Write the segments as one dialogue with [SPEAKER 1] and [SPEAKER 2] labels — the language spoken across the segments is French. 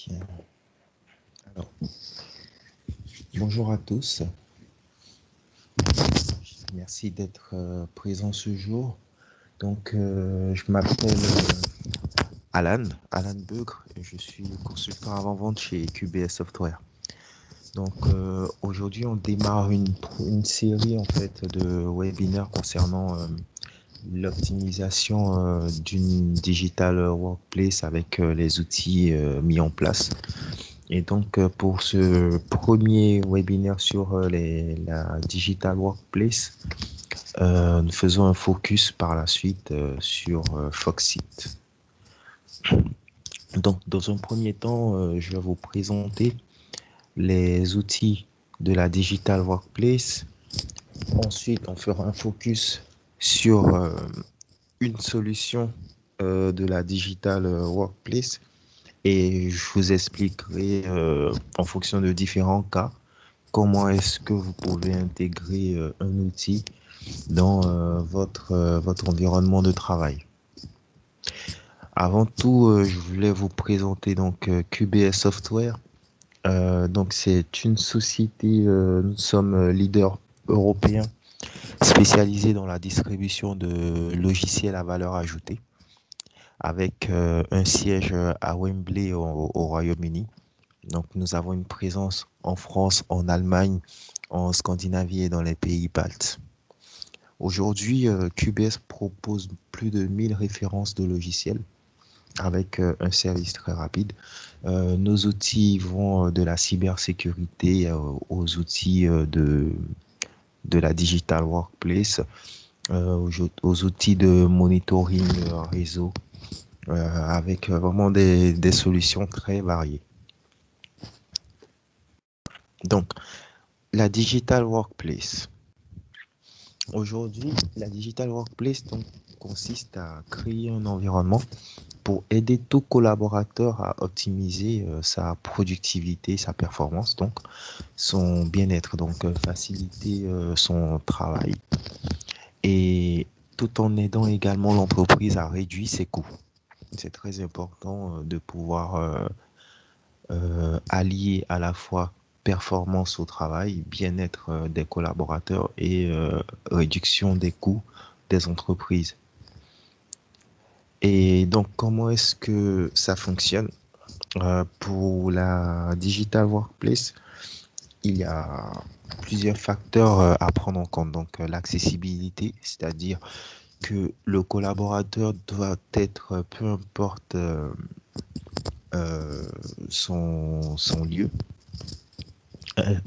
[SPEAKER 1] Bien. Alors, bonjour à tous. Merci d'être présent ce jour. Donc, je m'appelle Alan Beugre et je suis consultant avant-vente chez QBS Software. Donc, aujourd'hui, on démarre une série en fait de webinaires concernant l'optimisation d'une digital workplace avec les outils mis en place. Et donc, pour ce premier webinaire sur la Digital Workplace, nous faisons un focus par la suite sur Foxit. Donc, dans un premier temps, je vais vous présenter les outils de la Digital Workplace. Ensuite, on fera un focus sur une solution de la Digital Workplace. Et je vous expliquerai en fonction de différents cas comment est-ce que vous pouvez intégrer un outil dans votre environnement de travail. Avant tout, je voulais vous présenter donc QBS Software. Donc c'est une société, nous sommes leaders européens spécialisés dans la distribution de logiciels à valeur ajoutée, avec un siège à Wembley au Royaume-Uni. Donc, nous avons une présence en France, en Allemagne, en Scandinavie et dans les pays baltes. Aujourd'hui, QBS propose plus de 1000 références de logiciels avec un service très rapide. Nos outils vont de la cybersécurité aux outils de la digital workplace, aux outils de monitoring réseau, avec vraiment des solutions très variées. Donc, la digital workplace. Aujourd'hui, la digital workplace donc, consiste à créer un environnement pour aider tout collaborateur à optimiser sa productivité, sa performance, donc son bien-être, donc faciliter son travail et tout en aidant également l'entreprise à réduire ses coûts. C'est très important de pouvoir allier à la fois performance au travail, bien-être des collaborateurs et réduction des coûts des entreprises. Et donc, comment est-ce que ça fonctionne? Pour la digital workplace, il y a plusieurs facteurs à prendre en compte. Donc, l'accessibilité, c'est-à-dire que le collaborateur doit être, peu importe son lieu,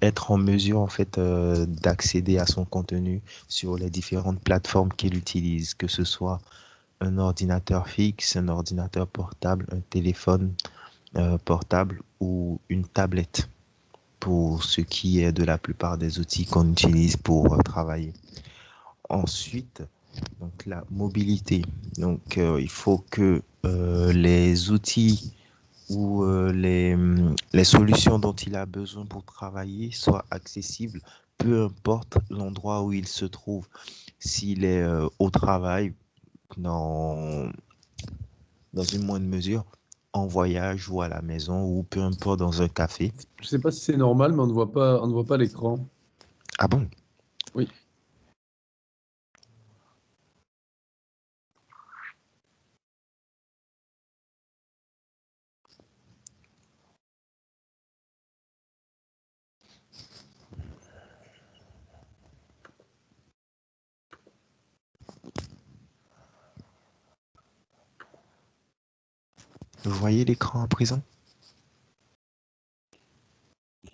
[SPEAKER 1] être en mesure en fait d'accéder à son contenu sur les différentes plateformes qu'il utilise, que ce soit un ordinateur fixe, un ordinateur portable, un téléphone portable ou une tablette pour ce qui est de la plupart des outils qu'on utilise pour travailler. Ensuite, donc la mobilité. Donc il faut que les outils ou les solutions dont il a besoin pour travailler soient accessibles, peu importe l'endroit où il se trouve. S'il est au travail, dans, dans une moindre mesure, en voyage ou à la maison, ou peu importe dans un café.
[SPEAKER 2] Je sais pas si c'est normal, mais on ne voit pas l'écran.
[SPEAKER 1] Ah bon?
[SPEAKER 2] Oui.
[SPEAKER 1] Vous voyez l'écran à présent?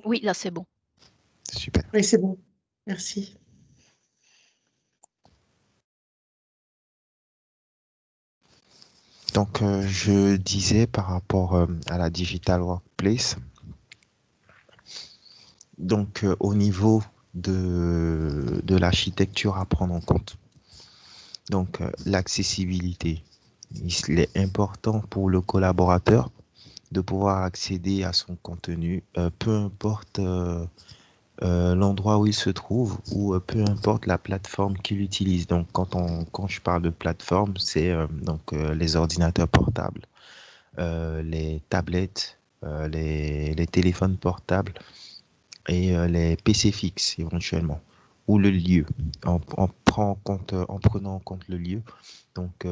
[SPEAKER 3] Oui, là, c'est bon.
[SPEAKER 1] Super.
[SPEAKER 4] Oui, c'est bon. Merci.
[SPEAKER 1] Donc, je disais par rapport à la digital workplace, donc au niveau de l'architecture à prendre en compte. Donc, l'accessibilité. Il est important pour le collaborateur de pouvoir accéder à son contenu, peu importe l'endroit où il se trouve ou peu importe la plateforme qu'il utilise. Donc, quand je parle de plateforme, c'est les ordinateurs portables, les tablettes, les téléphones portables et les PC fixes éventuellement, ou le lieu. En prenant en compte le lieu, donc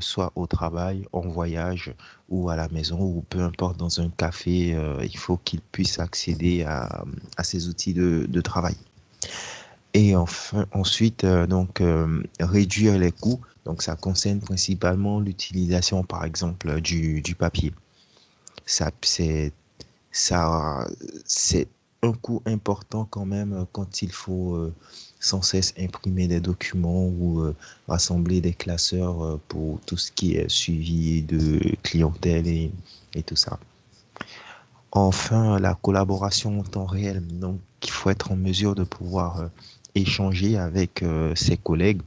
[SPEAKER 1] soit au travail, en voyage ou à la maison, ou peu importe dans un café, il faut qu'il puisse accéder à ces outils de travail. Et enfin, ensuite, réduire les coûts. Donc, ça concerne principalement l'utilisation, par exemple, du papier. Ça, ça, c'est un coût important quand même quand il faut sans cesse imprimer des documents ou rassembler des classeurs pour tout ce qui est suivi de clientèle et tout ça. Enfin, la collaboration en temps réel. Donc, il faut être en mesure de pouvoir échanger avec ses collègues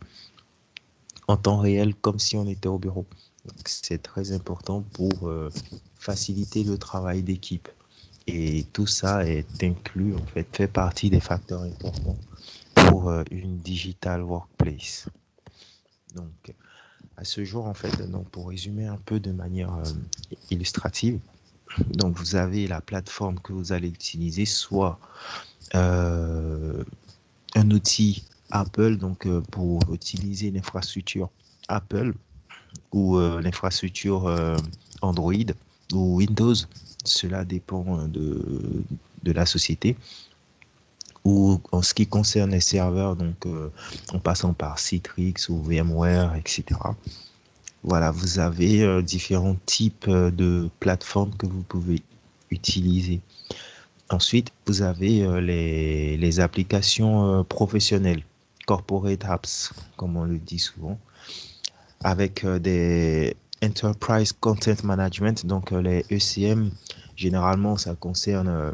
[SPEAKER 1] en temps réel comme si on était au bureau. C'est très important pour faciliter le travail d'équipe. Et tout ça est inclus, en fait, fait partie des facteurs importants pour une digital workplace. Donc, à ce jour, en fait, donc, pour résumer un peu de manière illustrative, donc vous avez la plateforme que vous allez utiliser, soit euh, un outil Apple, donc pour utiliser l'infrastructure Apple ou l'infrastructure Android ou Windows, cela dépend de la société. Ou en ce qui concerne les serveurs, donc en passant par Citrix ou VMware, etc. Voilà, vous avez différents types de plateformes que vous pouvez utiliser. Ensuite, vous avez les applications professionnelles, corporate apps, comme on le dit souvent, avec des Enterprise Content Management, donc les ECM. Généralement, ça concerne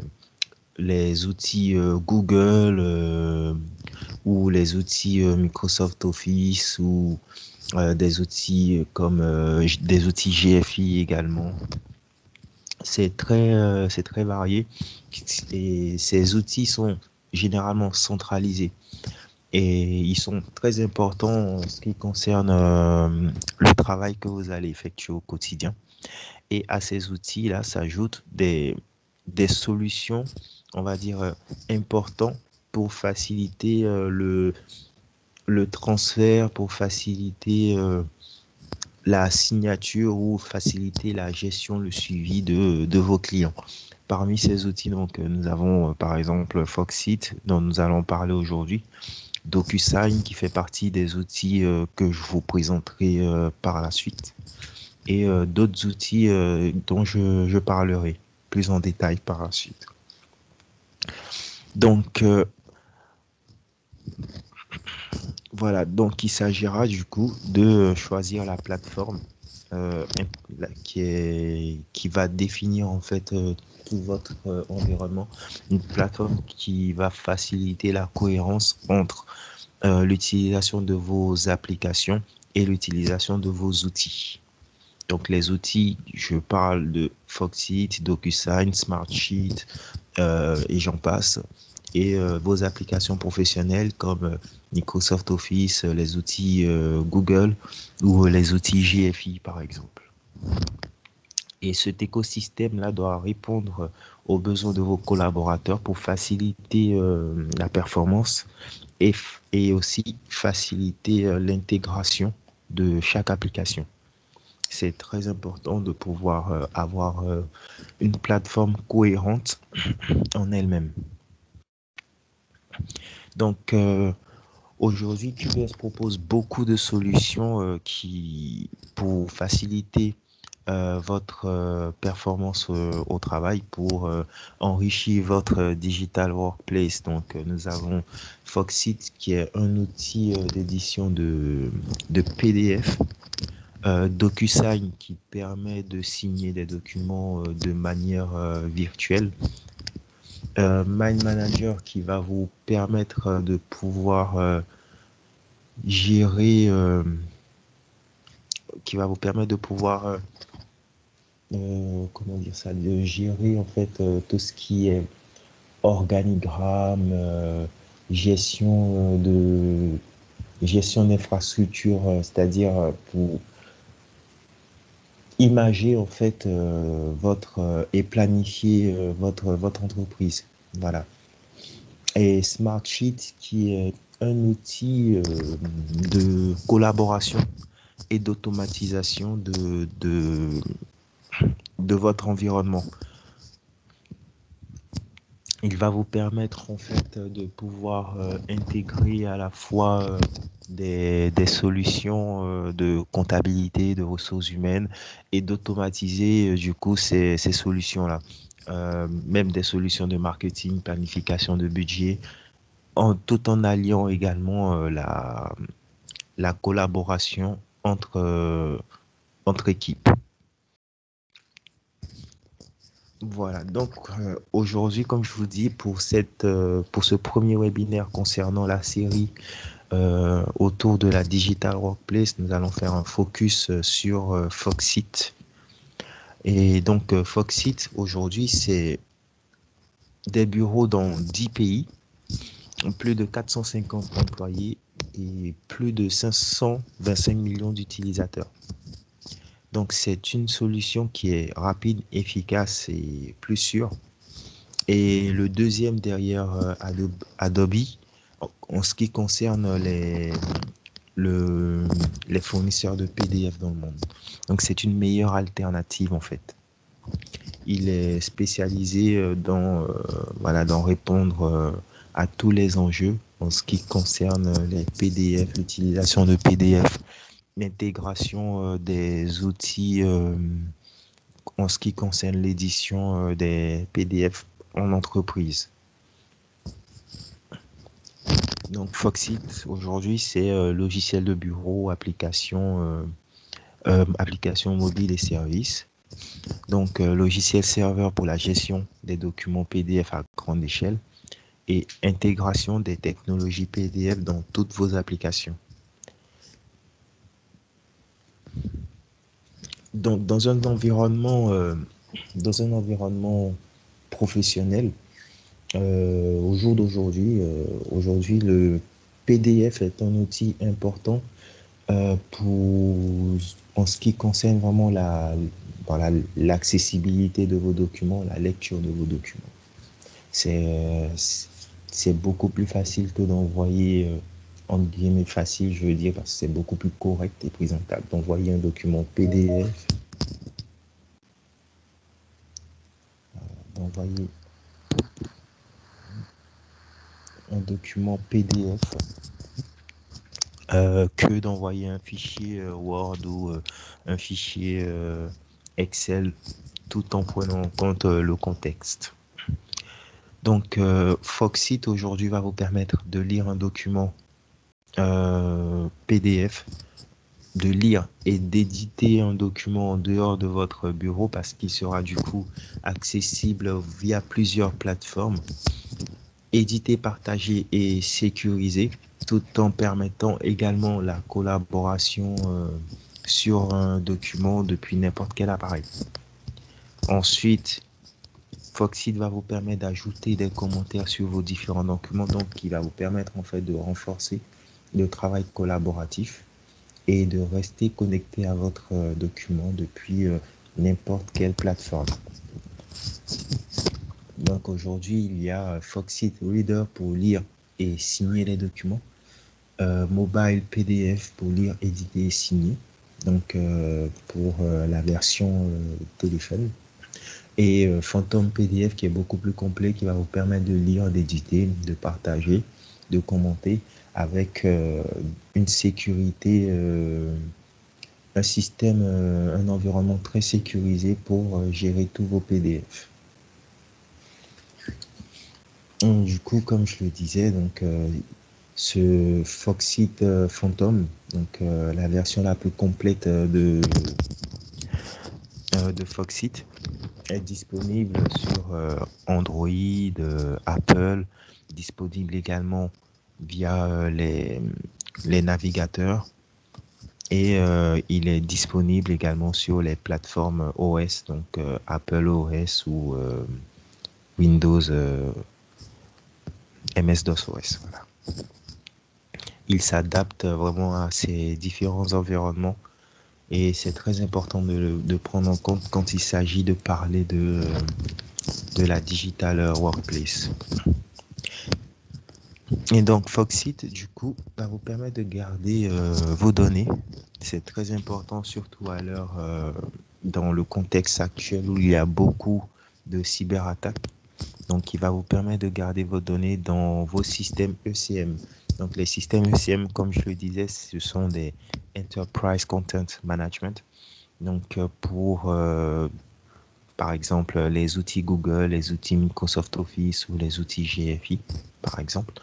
[SPEAKER 1] les outils Google ou les outils Microsoft Office ou des outils comme des outils GFI également. C'est très varié et ces outils sont généralement centralisés et ils sont très importants en ce qui concerne le travail que vous allez effectuer au quotidien. Et à ces outils-là s'ajoutent des solutions, on va dire, importantes pour faciliter le transfert, pour faciliter la signature ou faciliter la gestion, le suivi de vos clients. Parmi ces outils, donc, nous avons par exemple Foxit, dont nous allons parler aujourd'hui, DocuSign, qui fait partie des outils que je vous présenterai par la suite, et d'autres outils dont je parlerai plus en détail par la suite. Donc, voilà, donc il s'agira du coup de choisir la plateforme qui va définir en fait tout votre environnement, une plateforme qui va faciliter la cohérence entre l'utilisation de vos applications et l'utilisation de vos outils. Donc les outils, je parle de Foxit, DocuSign, Smartsheet et j'en passe. Et vos applications professionnelles comme Microsoft Office, les outils Google ou les outils GFI par exemple. Et cet écosystème-là doit répondre aux besoins de vos collaborateurs pour faciliter la performance et aussi faciliter l'intégration de chaque application. C'est très important de pouvoir avoir une plateforme cohérente en elle-même. Donc, aujourd'hui, QBS propose beaucoup de solutions pour faciliter votre performance au travail, pour enrichir votre digital workplace. Donc, nous avons Foxit, qui est un outil d'édition de PDF. DocuSign, qui permet de signer des documents de manière virtuelle. Mind Manager, qui va vous permettre de pouvoir gérer, qui va vous permettre de pouvoir, comment dire ça, de gérer en fait tout ce qui est organigramme, gestion gestion d'infrastructure, c'est-à-dire pour imager en fait et planifier votre entreprise. Voilà. Et Smartsheet qui est un outil de collaboration et d'automatisation de votre environnement. Il va vous permettre en fait de pouvoir intégrer à la fois des solutions de comptabilité, de ressources humaines et d'automatiser du coup ces solutions-là. Même des solutions de marketing, planification de budget, tout en alliant également la collaboration entre équipes. Voilà, donc aujourd'hui, comme je vous dis, pour ce premier webinaire concernant la série autour de la Digital Workplace, nous allons faire un focus sur Foxit. Et donc Foxit, aujourd'hui, c'est des bureaux dans 10 pays, plus de 450 employés et plus de 525 millions d'utilisateurs. Donc, c'est une solution qui est rapide, efficace et plus sûre. Et le deuxième derrière Adobe, en ce qui concerne les fournisseurs de PDF dans le monde. Donc, c'est une meilleure alternative en fait. Il est spécialisé dans répondre à tous les enjeux en ce qui concerne les PDF, l'utilisation de PDF, l'intégration des outils en ce qui concerne l'édition des PDF en entreprise. Donc Foxit, aujourd'hui, c'est logiciel de bureau, application mobile et services. Donc logiciel serveur pour la gestion des documents PDF à grande échelle et intégration des technologies PDF dans toutes vos applications. Donc, dans un environnement professionnel, au jour d'aujourd'hui, le PDF est un outil important en ce qui concerne vraiment l'accessibilité de vos documents, la lecture de vos documents. C'est beaucoup plus facile que d'envoyer, entre guillemets facile, je veux dire, parce que c'est beaucoup plus correct et présentable d'envoyer un document PDF, que d'envoyer un fichier Word ou un fichier Excel, tout en prenant en compte le contexte. Donc, Foxit aujourd'hui va vous permettre de lire un document PDF, de lire et d'éditer un document en dehors de votre bureau parce qu'il sera du coup accessible via plusieurs plateformes, édité, partagé et sécurisé, tout en permettant également la collaboration sur un document depuis n'importe quel appareil. Ensuite, Foxit va vous permettre d'ajouter des commentaires sur vos différents documents, donc qui va vous permettre en fait de renforcer le travail collaboratif et de rester connecté à votre document depuis n'importe quelle plateforme. Donc aujourd'hui, il y a Foxit Reader pour lire et signer les documents, Mobile PDF pour lire, éditer et signer, donc pour la version téléphone, et Phantom PDF qui est beaucoup plus complet, qui va vous permettre de lire, d'éditer, de partager, de commenter avec une sécurité, un système, un environnement très sécurisé pour gérer tous vos PDF. Du coup, comme je le disais, donc ce Foxit Phantom, donc la version la plus complète de Foxit, est disponible sur Android, Apple, disponible également via les navigateurs, et il est disponible également sur les plateformes OS, donc Apple OS ou Windows MS-DOS OS. Voilà. Il s'adapte vraiment à ces différents environnements Et c'est très important de prendre en compte quand il s'agit de parler de la digital workplace. Et donc Foxit, du coup, va vous permettre de garder vos données. C'est très important, surtout à l'heure, dans le contexte actuel où il y a beaucoup de cyberattaques. Donc, il va vous permettre de garder vos données dans vos systèmes ECM. Donc, les systèmes ECM, comme je le disais, ce sont des Enterprise Content Management. Donc, pour, par exemple, les outils Google, les outils Microsoft Office ou les outils GFI, par exemple.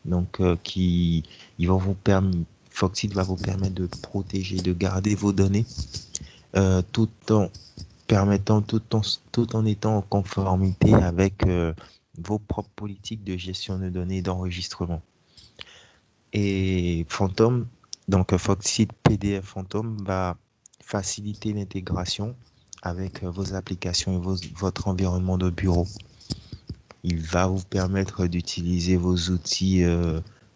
[SPEAKER 1] Donc, ils vont vous permettre, Foxit va vous permettre de protéger, de garder vos données tout en permettant, tout en étant en conformité avec vos propres politiques de gestion de données d'enregistrement. Et Phantom, donc Foxit PDF Phantom va faciliter l'intégration avec vos applications et votre environnement de bureau. Il va vous permettre d'utiliser vos outils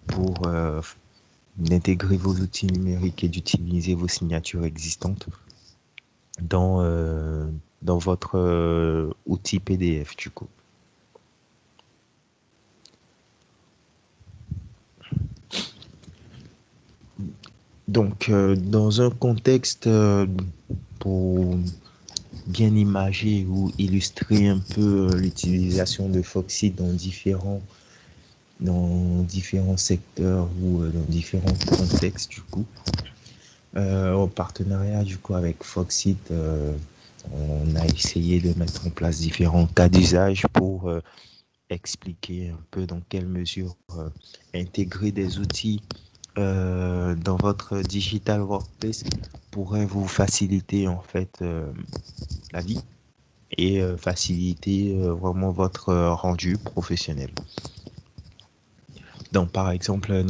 [SPEAKER 1] pour d'intégrer vos outils numériques et d'utiliser vos signatures existantes dans votre outil PDF du coup. Donc, dans un contexte pour bien imager ou illustrer un peu l'utilisation de Foxit dans différents secteurs ou dans différents contextes du coup. En partenariat du coup avec Foxit, on a essayé de mettre en place différents cas d'usage pour expliquer un peu dans quelle mesure intégrer des outils dans votre digital workplace pourrait vous faciliter en fait la vie et faciliter vraiment votre rendu professionnel. Donc par exemple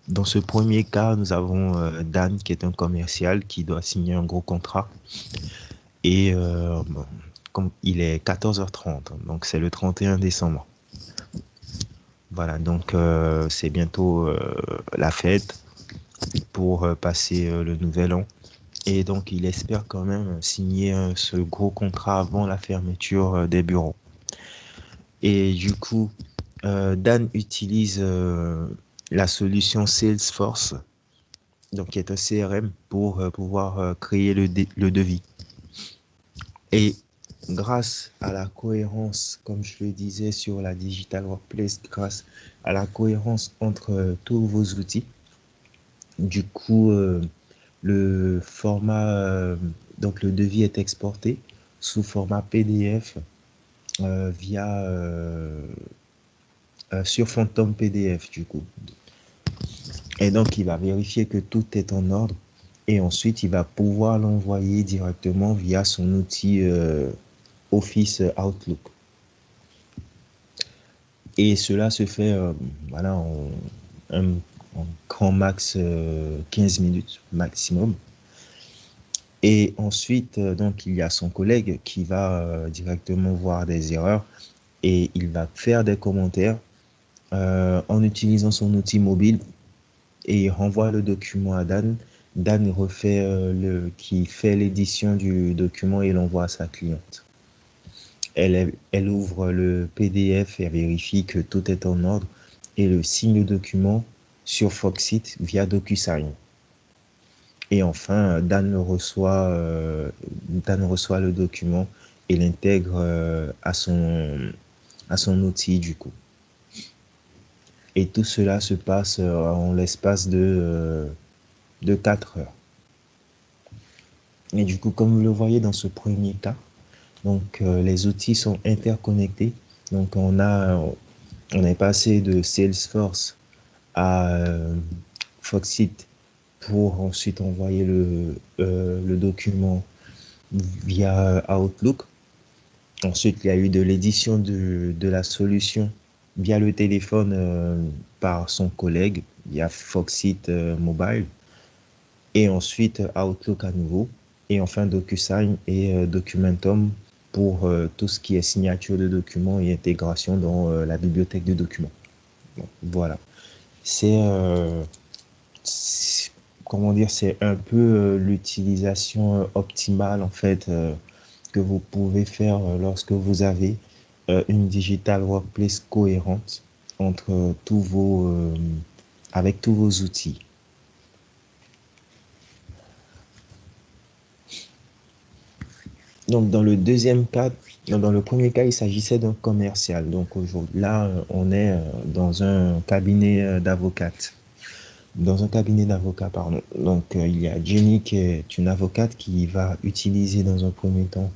[SPEAKER 1] dans ce premier cas, nous avons Dan qui est un commercial qui doit signer un gros contrat et comme il est 14h30, donc c'est le 31 décembre. Voilà, donc c'est bientôt la fête pour passer le nouvel an. Et donc, il espère quand même signer ce gros contrat avant la fermeture des bureaux. Et du coup, Dan utilise la solution Salesforce, donc qui est un CRM, pour pouvoir créer le devis. Et grâce à la cohérence, comme je le disais sur la Digital Workplace, grâce à la cohérence entre tous vos outils, du coup, le format, donc le devis est exporté sous format PDF sur Phantom PDF du coup. Et donc, il va vérifier que tout est en ordre et ensuite, il va pouvoir l'envoyer directement via son outil Office Outlook. Et cela se fait voilà, en grand max 15 minutes maximum. Et ensuite, donc, il y a son collègue qui va directement voir des erreurs et il va faire des commentaires en utilisant son outil mobile et il renvoie le document à Dan. Dan qui fait l'édition du document et l'envoie à sa cliente. Elle ouvre le PDF et vérifie que tout est en ordre et le signe le document sur Foxit via DocuSign. Et enfin, Dan reçoit le document et l'intègre à son outil du coup. Et tout cela se passe en l'espace de 4 heures. Et du coup, comme vous le voyez dans ce premier cas, donc les outils sont interconnectés. Donc on est passé de Salesforce à Foxit pour ensuite envoyer le document via Outlook. Ensuite, il y a eu de l'édition de la solution via le téléphone par son collègue, via Foxit Mobile. Et ensuite, Outlook à nouveau. Et enfin, DocuSign et Documentum pour tout ce qui est signature de documents et intégration dans la bibliothèque de documents. Bon, voilà. comment dire, c'est un peu l'utilisation optimale en fait que vous pouvez faire lorsque vous avez une digital workplace cohérente entre avec tous vos outils. Donc, dans le deuxième cas, dans le premier cas, il s'agissait d'un commercial. Donc, aujourd'hui, là, on est dans un cabinet d'avocate. Dans un cabinet d'avocats, pardon. Donc, il y a Jenny qui est une avocate qui va utiliser dans un premier temps,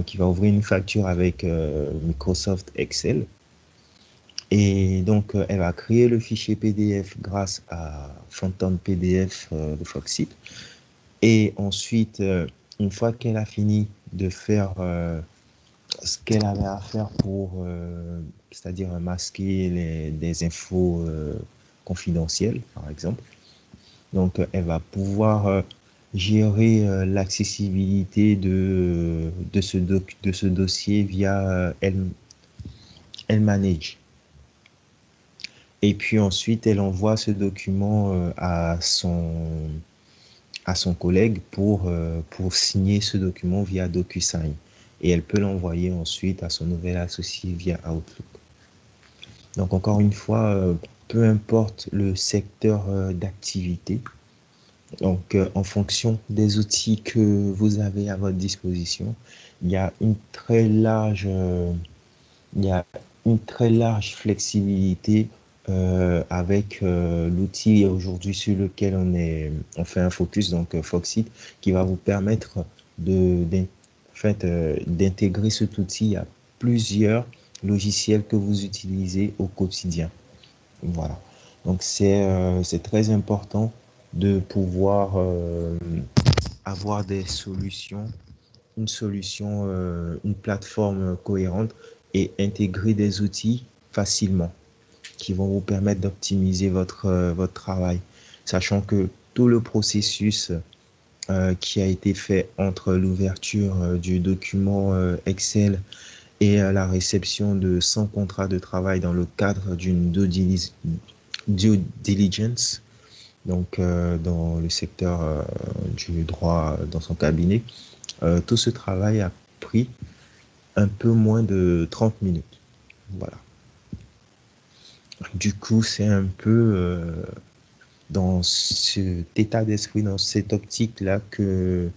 [SPEAKER 1] qui va ouvrir une facture avec Microsoft Excel. Et donc, elle va créer le fichier PDF grâce à Phantom PDF de Foxit. Et ensuite, une fois qu'elle a fini de faire ce qu'elle avait à faire c'est-à-dire masquer des infos confidentielles, par exemple, donc elle va pouvoir gérer l'accessibilité de ce dossier via elle manage. Et puis ensuite, elle envoie ce document à son collègue pour signer ce document via DocuSign. Et elle peut l'envoyer ensuite à son nouvel associé via Outlook. Donc encore une fois, peu importe le secteur d'activité, donc en fonction des outils que vous avez à votre disposition, il y a une très large, il y a une très large flexibilité avec l'outil aujourd'hui sur lequel on fait un focus, donc Foxit, qui va vous permettre d'intégrer cet outil à plusieurs logiciels que vous utilisez au quotidien. Voilà. Donc c'est très important de pouvoir avoir des solutions, une plateforme cohérente et intégrer des outils facilement qui vont vous permettre d'optimiser votre travail, sachant que tout le processus qui a été fait entre l'ouverture du document Excel et la réception de 100 contrats de travail dans le cadre d'une due diligence, donc dans le secteur du droit dans son cabinet, tout ce travail a pris un peu moins de 30 minutes. Voilà. Du coup, c'est un peu dans cet état d'esprit, dans cette optique-là que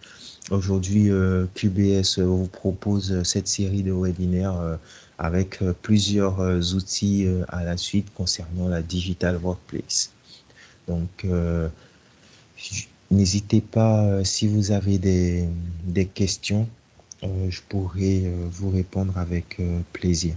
[SPEAKER 1] aujourd'hui QBS vous propose cette série de webinaires avec plusieurs outils à la suite concernant la digital workplace. Donc, n'hésitez pas si vous avez des questions, je pourrai vous répondre avec plaisir.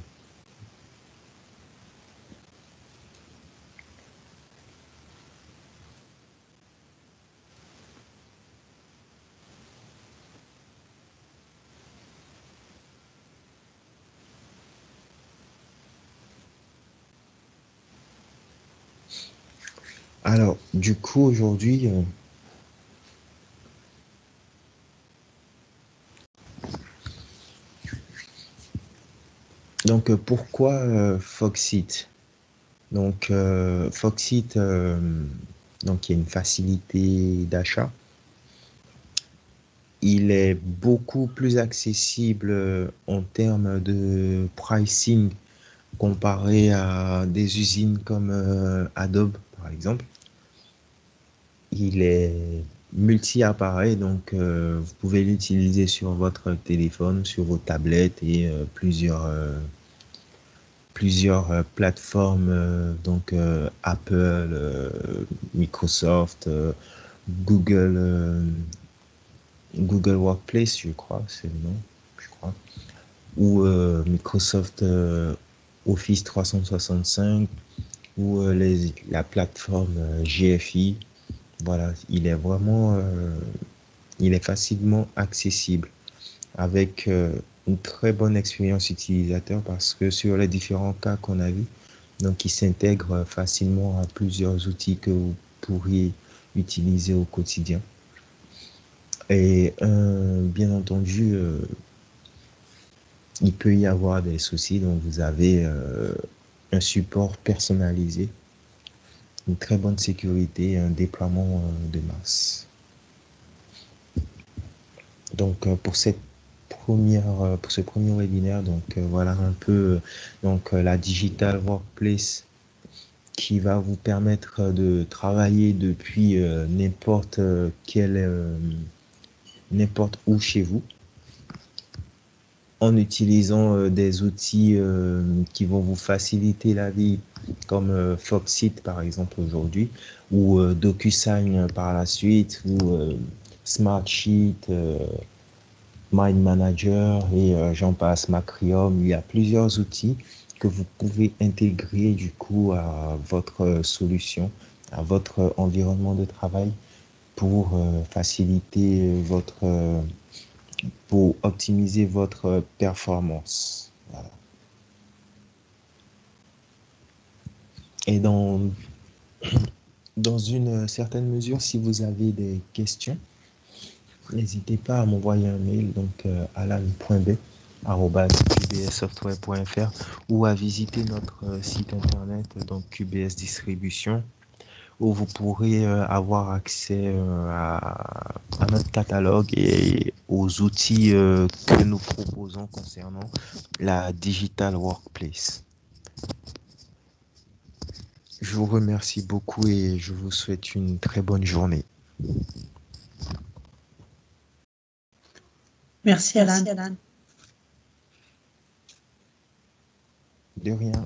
[SPEAKER 1] Alors, du coup, aujourd'hui, donc pourquoi Foxit? Donc, Foxit, donc il y a une facilité d'achat. Il est beaucoup plus accessible en termes de pricing comparé à des usines comme Adobe, par exemple. Il est multi-appareil, donc vous pouvez l'utiliser sur votre téléphone, sur vos tablettes et plusieurs plateformes, donc Apple, Microsoft, Google, Google Workplace, je crois, c'est le nom, je crois, ou Microsoft Office 365, ou la plateforme GFI. Voilà, il est facilement accessible avec une très bonne expérience utilisateur parce que sur les différents cas qu'on a vus, donc il s'intègre facilement à plusieurs outils que vous pourriez utiliser au quotidien. Et bien entendu, il peut y avoir des soucis, donc vous avez un support personnalisé une très bonne sécurité et un déploiement de masse. Donc pour ce premier webinaire, donc voilà un peu la Digital Workplace qui va vous permettre de travailler depuis n'importe où chez vous, en utilisant des outils qui vont vous faciliter la vie, comme Foxit par exemple aujourd'hui, ou DocuSign par la suite, ou Smartsheet, Mind Manager et j'en passe, Macrium. Il y a plusieurs outils que vous pouvez intégrer du coup à votre solution, à votre environnement de travail pour faciliter pour optimiser votre performance. Voilà. Et dans une certaine mesure, si vous avez des questions, n'hésitez pas à m'envoyer un mail, donc alan.b@qbssoftware.fr ou à visiter notre site internet, donc QBS Distribution, où vous pourrez avoir accès à notre catalogue et aux outils que nous proposons concernant la Digital Workplace. Je vous remercie beaucoup et je vous souhaite une très bonne journée.
[SPEAKER 4] Merci, Alan.
[SPEAKER 1] De rien.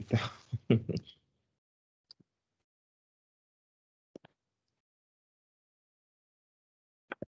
[SPEAKER 1] plus tard.